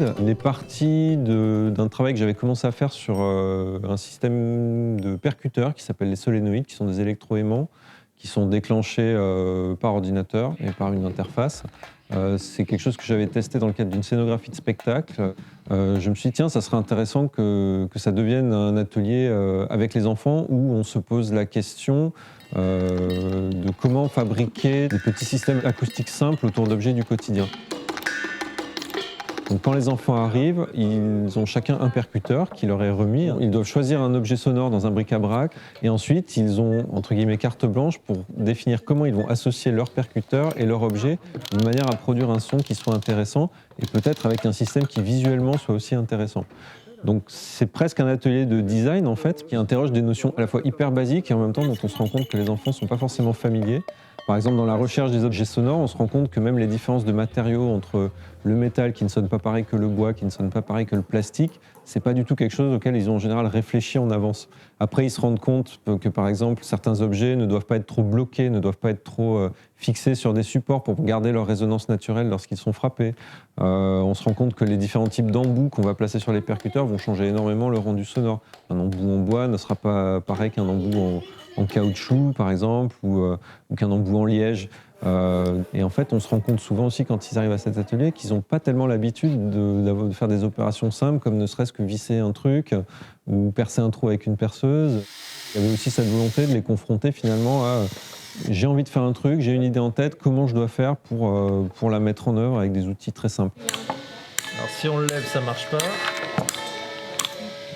humanoïde. Il est parti d'un travail que j'avais commencé à faire sur un système de percuteurs qui s'appelle les solénoïdes, qui sont des électroaimants qui sont déclenchés par ordinateur et par une interface. C'est quelque chose que j'avais testé dans le cadre d'une scénographie de spectacle. Je me suis dit, tiens, ça serait intéressant que ça devienne un atelier avec les enfants où on se pose la question de comment fabriquer des petits systèmes acoustiques simples autour d'objets du quotidien. Donc, quand les enfants arrivent, ils ont chacun un percuteur qui leur est remis. Ils doivent choisir un objet sonore dans un bric-à-brac et ensuite ils ont, entre guillemets, carte blanche pour définir comment ils vont associer leur percuteur et leur objet de manière à produire un son qui soit intéressant et peut-être avec un système qui visuellement soit aussi intéressant. Donc c'est presque un atelier de design en fait qui interroge des notions à la fois hyper basiques et en même temps dont on se rend compte que les enfants ne sont pas forcément familiers. Par exemple, dans la recherche des objets sonores, on se rend compte que même les différences de matériaux entre le métal qui ne sonne pas pareil que le bois, qui ne sonne pas pareil que le plastique, c'est pas du tout quelque chose auquel ils ont en général réfléchi en avance. Après, ils se rendent compte que par exemple, certains objets ne doivent pas être trop bloqués, ne doivent pas être trop fixés sur des supports pour garder leur résonance naturelle lorsqu'ils sont frappés. On se rend compte que les différents types d'embouts qu'on va placer sur les percuteurs vont changer énormément le rendu sonore. Un embout en bois ne sera pas pareil qu'un embout en caoutchouc, par exemple, ou qu'un embout en liège. Et en fait, on se rend compte souvent aussi, quand ils arrivent à cet atelier, qu'ils n'ont pas tellement l'habitude de faire des opérations simples, comme ne serait-ce que visser un truc ou percer un trou avec une perceuse. Il y avait aussi cette volonté de les confronter finalement à j'ai envie de faire un truc, j'ai une idée en tête, comment je dois faire pour la mettre en œuvre avec des outils très simples. Alors si on le lève, ça marche pas.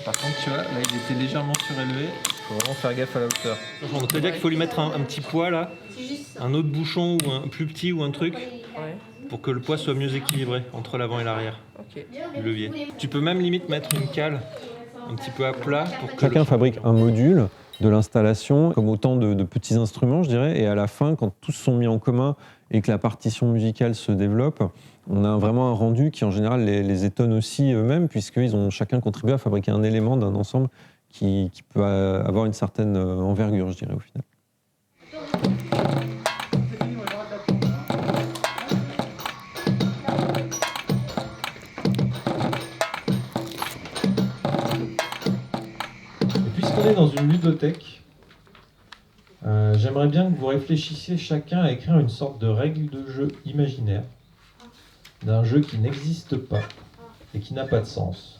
Par contre, tu vois, là, il était légèrement surélevé. Il faut vraiment faire gaffe à la hauteur. Donc, c'est-à-dire qu'il faut lui mettre un petit poids là, un autre bouchon ou un plus petit ou un truc, pour que le poids soit mieux équilibré entre l'avant et l'arrière du levier. Tu peux même limite mettre une cale un petit peu à plat pour que chacun fabrique un module de l'installation, comme autant de petits instruments, je dirais, et à la fin, quand tous sont mis en commun et que la partition musicale se développe, on a vraiment un rendu qui, en général, les étonne aussi eux-mêmes, puisqu'ils ont chacun contribué à fabriquer un élément d'un ensemble qui peut avoir une certaine envergure, je dirais, au final. Puisqu'on est dans une ludothèque, j'aimerais bien que vous réfléchissiez chacun à écrire une sorte de règle de jeu imaginaire d'un jeu qui n'existe pas et qui n'a pas de sens.